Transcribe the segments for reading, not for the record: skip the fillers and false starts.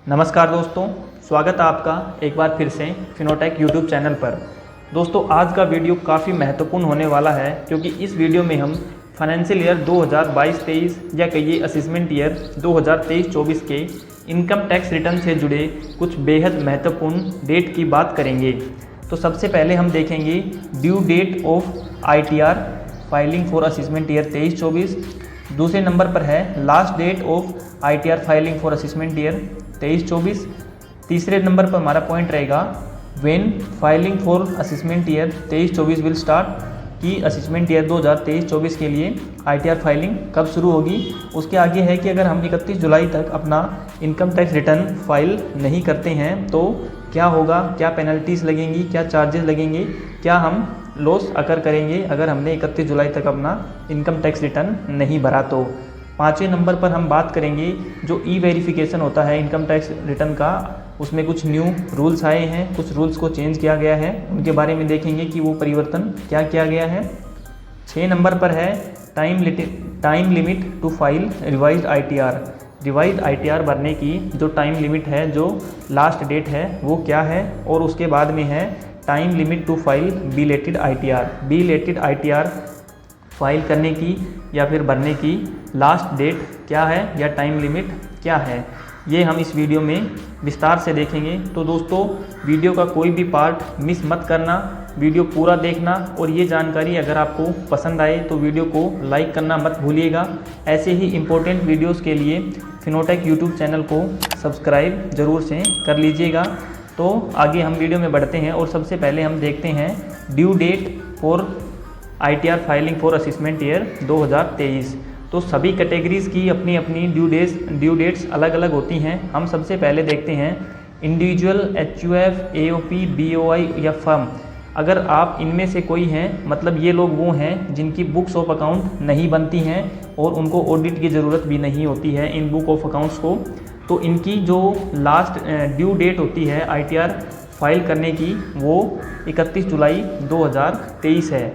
नमस्कार दोस्तों, स्वागत है आपका एक बार फिर से फिनोटेक यूट्यूब चैनल पर। दोस्तों आज का वीडियो काफ़ी महत्वपूर्ण होने वाला है क्योंकि इस वीडियो में हम फाइनेंशियल ईयर 2022-23 या कहिए असेसमेंट ईयर 2023-24 के इनकम टैक्स रिटर्न से जुड़े कुछ बेहद महत्वपूर्ण डेट की बात करेंगे। तो सबसे पहले हम देखेंगे due date of ITR filing for assessment year 23-24। दूसरे नंबर पर है last date of ITR filing for assessment year 23-24। तीसरे नंबर पर हमारा पॉइंट रहेगा when filing for assessment year 23-24 will start, कि असेसमेंट ईयर 2023-24 के लिए ITR फाइलिंग कब शुरू होगी। उसके आगे है कि अगर हम 31 जुलाई तक अपना इनकम टैक्स रिटर्न फाइल नहीं करते हैं तो क्या होगा, क्या पेनल्टीज़ लगेंगी, क्या चार्जेस लगेंगे, क्या हम लॉस अकर करेंगे अगर हमने 31 जुलाई तक अपना इनकम टैक्स रिटर्न नहीं भरा तो। पाँचवें नंबर पर हम बात करेंगे जो वेरिफिकेशन होता है इनकम टैक्स रिटर्न का, उसमें कुछ न्यू रूल्स आए हैं, कुछ रूल्स को चेंज किया गया है, उनके बारे में देखेंगे कि वो परिवर्तन क्या किया गया है। 6 नंबर पर है time limit to file revised ITR। Revised ITR भरने की जो टाइम लिमिट है, जो लास्ट डेट है वो क्या है, और उसके बाद में है time limit to file belated ITR। Belated ITR file करने की या फिर भरने की लास्ट डेट क्या है या टाइम लिमिट क्या है, ये हम इस वीडियो में विस्तार से देखेंगे। तो दोस्तों वीडियो का कोई भी पार्ट मिस मत करना, वीडियो पूरा देखना, और ये जानकारी अगर आपको पसंद आए तो वीडियो को लाइक करना मत भूलिएगा। ऐसे ही इम्पोर्टेंट वीडियोस के लिए फिनोटेक यूट्यूब चैनल को सब्सक्राइब ज़रूर से कर लीजिएगा। तो आगे हम वीडियो में बढ़ते हैं और सबसे पहले हम देखते हैं due date for ITR filing for assessment year 2023। तो सभी कैटेगरीज़ की अपनी अपनी ड्यू डेट्स अलग अलग होती हैं। हम सबसे पहले देखते हैं इंडिविजुअल, HUF, AOP, BOI या फर्म। अगर आप इनमें से कोई हैं, मतलब ये लोग वो हैं जिनकी बुक्स ऑफ अकाउंट नहीं बनती हैं और उनको ऑडिट की ज़रूरत भी नहीं होती है इन बुक ऑफ अकाउंट्स को, तो इनकी जो लास्ट ड्यू डेट होती है ITR फाइल करने की वो 31 जुलाई 2023 है।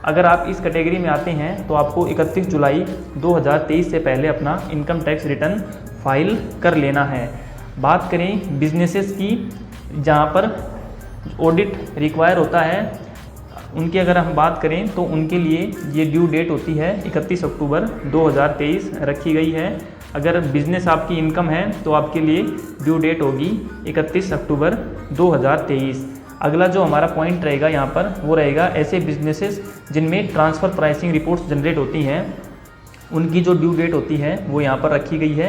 अगर आप इस कैटेगरी में आते हैं तो आपको 31 जुलाई 2023 से पहले अपना इनकम टैक्स रिटर्न फाइल कर लेना है। बात करें बिजनेसेस की, जहां पर ऑडिट रिक्वायर होता है, उनकी अगर हम बात करें तो उनके लिए ये ड्यू डेट होती है 31 अक्टूबर 2023 रखी गई है। अगर बिज़नेस आपकी इनकम है तो आपके लिए ड्यू डेट होगी 31 अक्टूबर 2023। अगला जो हमारा पॉइंट रहेगा यहाँ पर वो रहेगा ऐसे बिजनेसेस जिनमें ट्रांसफ़र प्राइसिंग रिपोर्ट्स जनरेट होती हैं, उनकी जो ड्यू डेट होती है वो यहाँ पर रखी गई है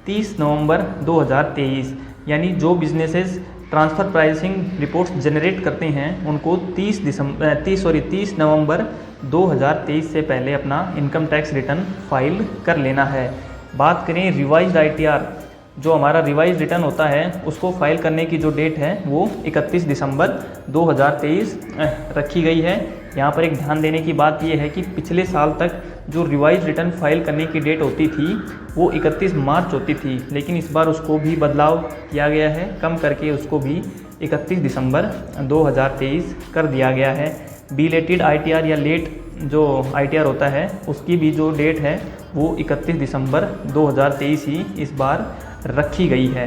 30 नवंबर 2023। यानी जो businesses transfer pricing reports generate करते हैं उनको 30 नवंबर 2023 से पहले अपना इनकम टैक्स रिटर्न फाइल कर लेना है। बात करें रिवाइज्ड ITR, जो हमारा रिवाइज रिटर्न होता है उसको फाइल करने की जो डेट है वो 31 दिसंबर 2023 रखी गई है। यहाँ पर एक ध्यान देने की बात ये है कि पिछले साल तक जो रिवाइज रिटर्न फाइल करने की डेट होती थी वो 31 मार्च होती थी, लेकिन इस बार उसको भी बदलाव किया गया है, कम करके उसको भी 31 दिसंबर 2023 कर दिया गया है। बिलेटेड ITR या लेट जो ITR होता है उसकी भी जो डेट है वो 31 दिसंबर 2023 ही इस बार रखी गई है।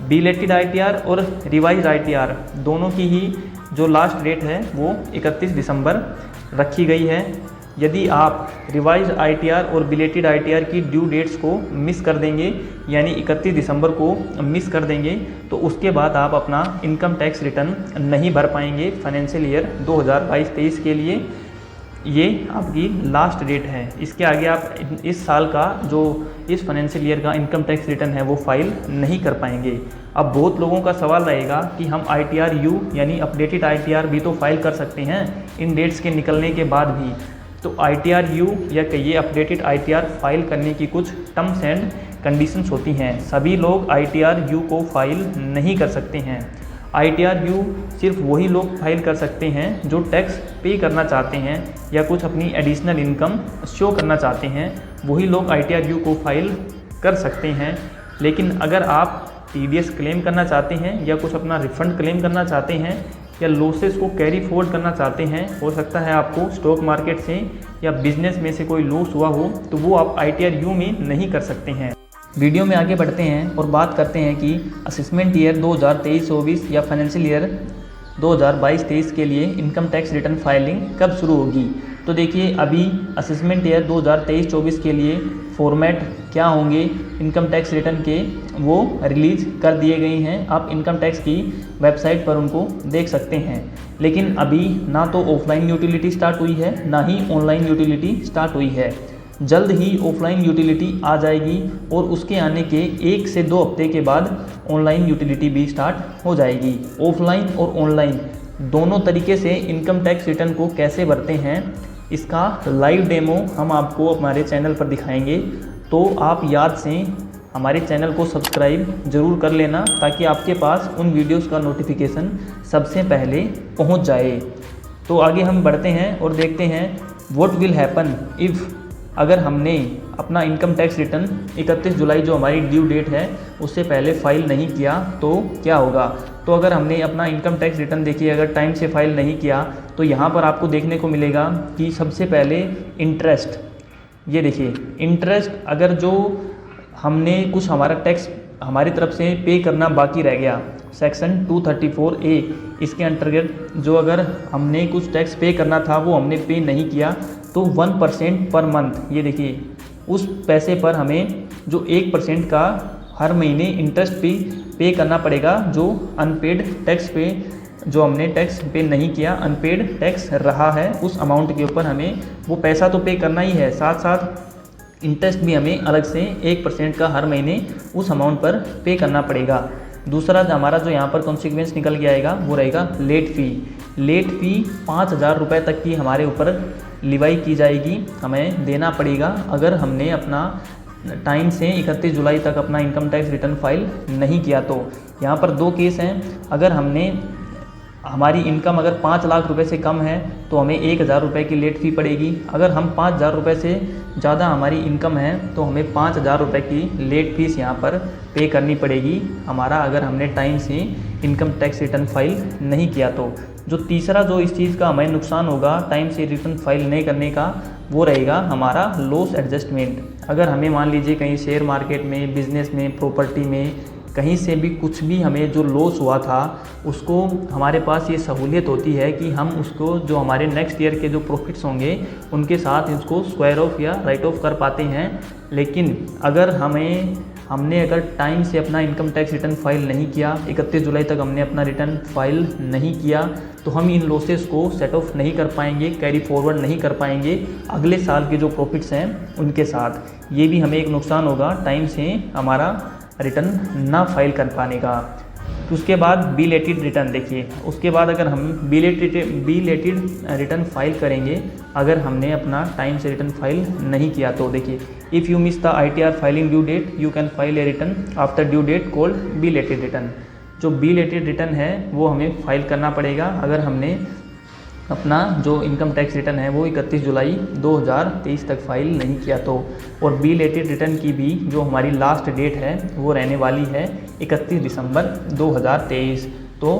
बिलेटेड ITR और रिवाइज ITR दोनों की ही जो लास्ट डेट है वो 31 दिसंबर रखी गई है। यदि आप रिवाइज ITR और बिलेटेड ITR की ड्यू डेट्स को मिस कर देंगे, यानी 31 दिसंबर को मिस कर देंगे, तो उसके बाद आप अपना इनकम टैक्स रिटर्न नहीं भर पाएंगे फाइनेंशियल ईयर 2022-23 के लिए। ये आपकी लास्ट डेट है। इसके आगे आप इस साल का जो इस फाइनेंशियल ईयर का इनकम टैक्स रिटर्न है वो फाइल नहीं कर पाएंगे। अब बहुत लोगों का सवाल रहेगा कि हम ITR-U यानी अपडेटेड ITR भी तो फाइल कर सकते हैं इन डेट्स के निकलने के बाद भी। तो ITR-U या कहिए अपडेटेड ITR फाइल करने की कुछ टर्म्स एंड कंडीशंस होती हैं। सभी लोग ITR-U को फाइल नहीं कर सकते हैं। ITR-U सिर्फ वही लोग फाइल कर सकते हैं जो टैक्स पे करना चाहते हैं या कुछ अपनी एडिशनल इनकम शो करना चाहते हैं, वही लोग ITR-U को फाइल कर सकते हैं। लेकिन अगर आप TDS क्लेम करना चाहते हैं या कुछ अपना रिफंड क्लेम करना चाहते हैं या लॉसेस को कैरी फॉरवर्ड करना चाहते हैं, हो सकता है आपको स्टॉक मार्केट से या बिजनेस में से कोई लॉस हुआ हो, तो वो आप ITR-U में नहीं कर सकते हैं। वीडियो में आगे बढ़ते हैं और बात करते हैं कि असेसमेंट ईयर 2023-24 या फाइनेंशियल ईयर 2022-23 के लिए इनकम टैक्स रिटर्न फाइलिंग कब शुरू होगी। तो देखिए, अभी असेसमेंट ईयर 2023-24 के लिए फॉर्मेट क्या होंगे इनकम टैक्स रिटर्न के, वो रिलीज़ कर दिए गए हैं। आप इनकम टैक्स की वेबसाइट पर उनको देख सकते हैं। लेकिन अभी ना तो ऑफलाइन यूटिलिटी स्टार्ट हुई है, ना ही ऑनलाइन यूटिलिटी स्टार्ट हुई है। जल्द ही ऑफलाइन यूटिलिटी आ जाएगी और उसके आने के 1 से 2 हफ्ते के बाद ऑनलाइन यूटिलिटी भी स्टार्ट हो जाएगी। ऑफलाइन और ऑनलाइन दोनों तरीके से इनकम टैक्स रिटर्न को कैसे भरते हैं, इसका लाइव डेमो हम आपको हमारे चैनल पर दिखाएंगे। तो आप याद से हमारे चैनल को सब्सक्राइब ज़रूर कर लेना, ताकि आपके पास उन वीडियोस का नोटिफिकेशन सबसे पहले पहुंच जाए। तो आगे हम बढ़ते हैं और देखते हैं व्हाट विल हैपन इफ़, अगर हमने अपना इनकम टैक्स रिटर्न 31 जुलाई जो हमारी ड्यू डेट है उससे पहले फ़ाइल नहीं किया तो क्या होगा। तो अगर हमने अपना इनकम टैक्स रिटर्न देखिए अगर टाइम से फ़ाइल नहीं किया तो यहाँ पर आपको देखने को मिलेगा कि सबसे पहले इंटरेस्ट, ये देखिए इंटरेस्ट, अगर जो हमने कुछ हमारा टैक्स हमारी तरफ से पे करना बाकी रह गया, सेक्शन 234A इसके अंतर्गत जो अगर हमने कुछ टैक्स पे करना था वो हमने पे नहीं किया तो 1% पर मंथ, ये देखिए उस पैसे पर हमें जो 1% का हर महीने इंटरेस्ट भी पे करना पड़ेगा। जो अनपेड टैक्स पे, जो हमने टैक्स पे नहीं किया, अनपेड टैक्स रहा है, उस अमाउंट के ऊपर हमें वो पैसा तो पे करना ही है, साथ साथ इंटरेस्ट भी हमें अलग से 1% का हर महीने उस अमाउंट पर पे करना पड़ेगा। दूसरा हमारा जो यहाँ पर कॉन्सिक्वेंस निकल के आएगा वो रहेगा लेट फ़ी। लेट फ़ी 5,000 रुपये तक की हमारे ऊपर लिवाई की जाएगी, हमें देना पड़ेगा अगर हमने अपना टाइम से 31 जुलाई तक अपना इनकम टैक्स रिटर्न फाइल नहीं किया। तो यहाँ पर 2 केस हैं, अगर हमने हमारी इनकम अगर 5 लाख रुपए से कम है तो हमें 1,000 रुपये की लेट फ़ी पड़ेगी। अगर हम 5,000 रुपये से ज़्यादा हमारी इनकम है तो हमें 5,000 रुपये की लेट फीस यहाँ पर पे करनी पड़ेगी हमारा, अगर हमने टाइम से इनकम टैक्स रिटर्न फाइल नहीं किया तो। जो तीसरा जो इस चीज़ का हमें नुकसान होगा टाइम से रिटर्न फाइल नहीं करने का, वो रहेगा हमारा लॉस एडजस्टमेंट। अगर हमें मान लीजिए कहीं शेयर मार्केट में, बिज़नेस में, प्रॉपर्टी में कहीं से भी कुछ भी हमें जो लॉस हुआ था उसको हमारे पास ये सहूलियत होती है कि हम उसको जो हमारे नेक्स्ट ईयर के जो प्रॉफिट्स होंगे उनके साथ इसको स्क्वायर ऑफ या राइट ऑफ कर पाते हैं। लेकिन अगर हमने अगर टाइम से अपना इनकम टैक्स रिटर्न फाइल नहीं किया, 31 जुलाई तक हमने अपना रिटर्न फाइल नहीं किया, तो हम इन लॉसेस को सेट ऑफ नहीं कर पाएंगे, कैरी फॉरवर्ड नहीं कर पाएंगे अगले साल के जो प्रॉफिट्स हैं उनके साथ। ये भी हमें एक नुकसान होगा टाइम से हमारा रिटर्न ना फाइल कर पाने का। तो उसके बाद बिलेटेड रिटर्न देखिए, उसके बाद अगर हम बिलेटेड रिटर्न फाइल करेंगे अगर हमने अपना टाइम से रिटर्न फाइल नहीं किया तो देखिए, if you miss the ITR filing due date you can file a return after due date called belated return. जो बिलेटेड रिटर्न है वो हमें फाइल करना पड़ेगा अगर हमने अपना जो इनकम टैक्स रिटर्न है वो 31 जुलाई 2023 तक फाइल नहीं किया तो। और बिलेटेड रिटर्न की भी जो हमारी लास्ट डेट है वो रहने वाली है 31 दिसंबर 2023। तो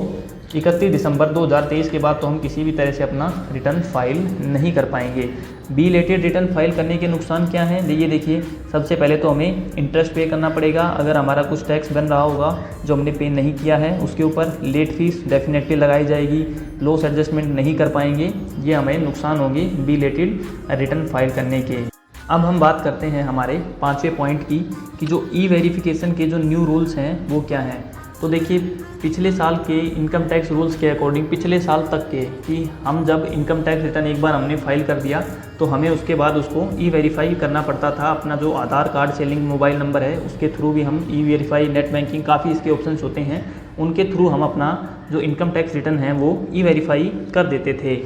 31 दिसंबर 2023 के बाद तो हम किसी भी तरह से अपना रिटर्न फाइल नहीं कर पाएंगे। बिलेटेड रिटर्न फाइल करने के नुकसान क्या हैं, ये देखिए, सबसे पहले तो हमें इंटरेस्ट पे करना पड़ेगा अगर हमारा कुछ टैक्स बन रहा होगा जो हमने पे नहीं किया है उसके ऊपर लेट फीस डेफिनेटली लगाई जाएगी, लॉस एडजस्टमेंट नहीं कर पाएंगे, ये हमें नुकसान होंगे बिलेटेड रिटर्न फाइल करने के। अब हम बात करते हैं हमारे 5वें पॉइंट की कि जो ई वेरिफिकेशन के जो न्यू रूल्स हैं वो क्या हैं। तो देखिए, पिछले साल के इनकम टैक्स रूल्स के अकॉर्डिंग पिछले साल तक के कि हम जब इनकम टैक्स रिटर्न एक बार हमने फाइल कर दिया तो हमें उसके बाद उसको ई वेरीफाई करना पड़ता था। अपना जो आधार कार्ड से लिंक मोबाइल नंबर है उसके थ्रू भी हम ई वेरीफाई, नेट बैंकिंग, काफ़ी इसके ऑप्शंस होते हैं, उनके थ्रू हम अपना जो इनकम टैक्स रिटर्न है वो ई वेरीफाई कर देते थे।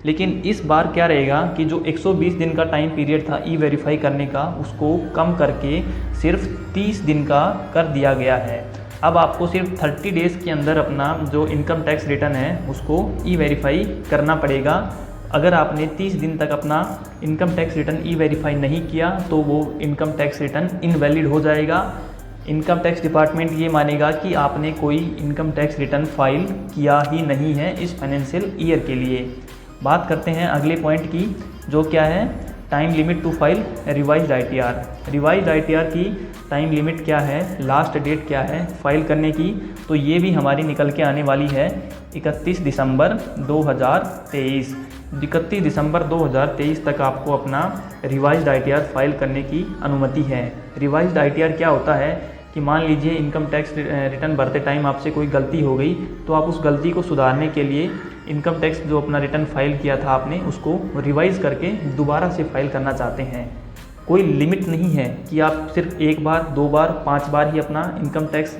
लेकिन इस बार क्या रहेगा कि जो 120 दिन का टाइम पीरियड था ई वेरीफाई करने का उसको कम करके सिर्फ 30 दिन का कर दिया गया है। अब आपको सिर्फ 30 डेज़ के अंदर अपना जो इनकम टैक्स रिटर्न है उसको ई वेरीफाई करना पड़ेगा। अगर आपने 30 दिन तक अपना इनकम टैक्स रिटर्न ई वेरीफाई नहीं किया तो वो इनकम टैक्स रिटर्न इनवैलिड हो जाएगा। इनकम टैक्स डिपार्टमेंट ये मानेगा कि आपने कोई इनकम टैक्स रिटर्न फाइल किया ही नहीं है इस फाइनेंशियल ईयर के लिए। बात करते हैं अगले पॉइंट की, जो क्या है, time limit to file revised ITR। Revised ITR की टाइम लिमिट क्या है, लास्ट डेट क्या है फाइल करने की, तो ये भी हमारी निकल के आने वाली है 31 दिसंबर 2023। 31 दिसंबर 2023 तक आपको अपना रिवाइज्ड ITR फाइल करने की अनुमति है। रिवाइज्ड ITR क्या होता है कि मान लीजिए इनकम टैक्स रिटर्न भरते टाइम आपसे कोई गलती हो गई, तो आप उस गलती को सुधारने के लिए इनकम टैक्स जो अपना रिटर्न फाइल किया था आपने, उसको रिवाइज़ करके दोबारा से फाइल करना चाहते हैं। कोई लिमिट नहीं है कि आप सिर्फ 1 बार, 2 बार, 5 बार ही अपना इनकम टैक्स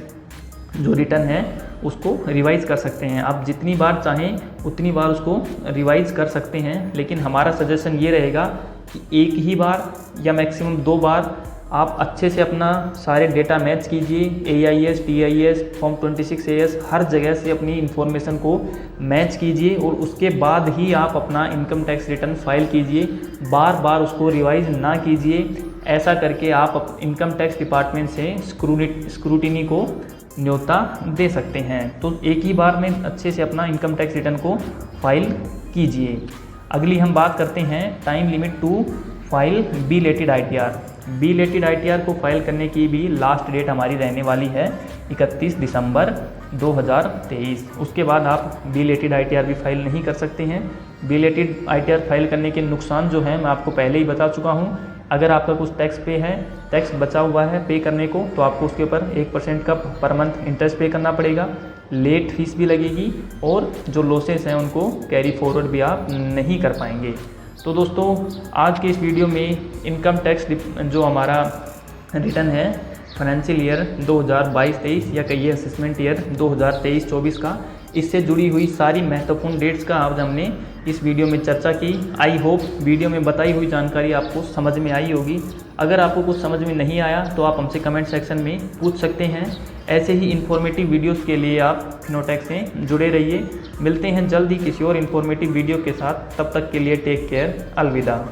जो रिटर्न है उसको रिवाइज़ कर सकते हैं। आप जितनी बार चाहें उतनी बार उसको रिवाइज़ कर सकते हैं, लेकिन हमारा सजेशन ये रहेगा कि एक ही बार या मैक्सिमम 2 बार आप अच्छे से अपना सारे डेटा मैच कीजिए। AIS, TIS, फॉर्म 26AS हर जगह से अपनी इन्फॉर्मेशन को मैच कीजिए और उसके बाद ही आप अपना इनकम टैक्स रिटर्न फाइल कीजिए। बार बार उसको रिवाइज ना कीजिए। ऐसा करके आप इनकम टैक्स डिपार्टमेंट से स्क्रूटिनी को न्योता दे सकते हैं। तो एक ही बार में अच्छे से अपना इनकम टैक्स रिटर्न को फाइल कीजिए। अगली हम बात करते हैं time limit to file belated ITR। Belated ITR को फाइल करने की भी लास्ट डेट हमारी रहने वाली है 31 दिसंबर 2023। उसके बाद आप बिलेटेड ITR भी फाइल नहीं कर सकते हैं। बिलेटेड ITR फाइल करने के नुकसान जो हैं मैं आपको पहले ही बता चुका हूं। अगर आपका कुछ टैक्स पे है, टैक्स बचा हुआ है पे करने को, तो आपको उसके ऊपर 1% का पर मंथ इंटरेस्ट पे करना पड़ेगा। लेट फीस भी लगेगी और जो लॉसेस हैं उनको कैरी फॉरवर्ड भी आप नहीं कर पाएंगे। तो दोस्तों आज के इस वीडियो में इनकम टैक्स जो हमारा रिटर्न है फाइनेंशियल ईयर 2022-23 या कहिए असेसमेंट ईयर 2023-24 का, इससे जुड़ी हुई सारी महत्वपूर्ण डेट्स का आज हमने इस वीडियो में चर्चा की। आई होप वीडियो में बताई हुई जानकारी आपको समझ में आई होगी। अगर आपको कुछ समझ में नहीं आया तो आप हमसे कमेंट सेक्शन में पूछ सकते हैं। ऐसे ही इन्फॉर्मेटिव वीडियोस के लिए आप फिनोटेक से जुड़े रहिए। मिलते हैं जल्द ही किसी और इन्फॉर्मेटिव वीडियो के साथ। तब तक के लिए टेक केयर, अलविदा।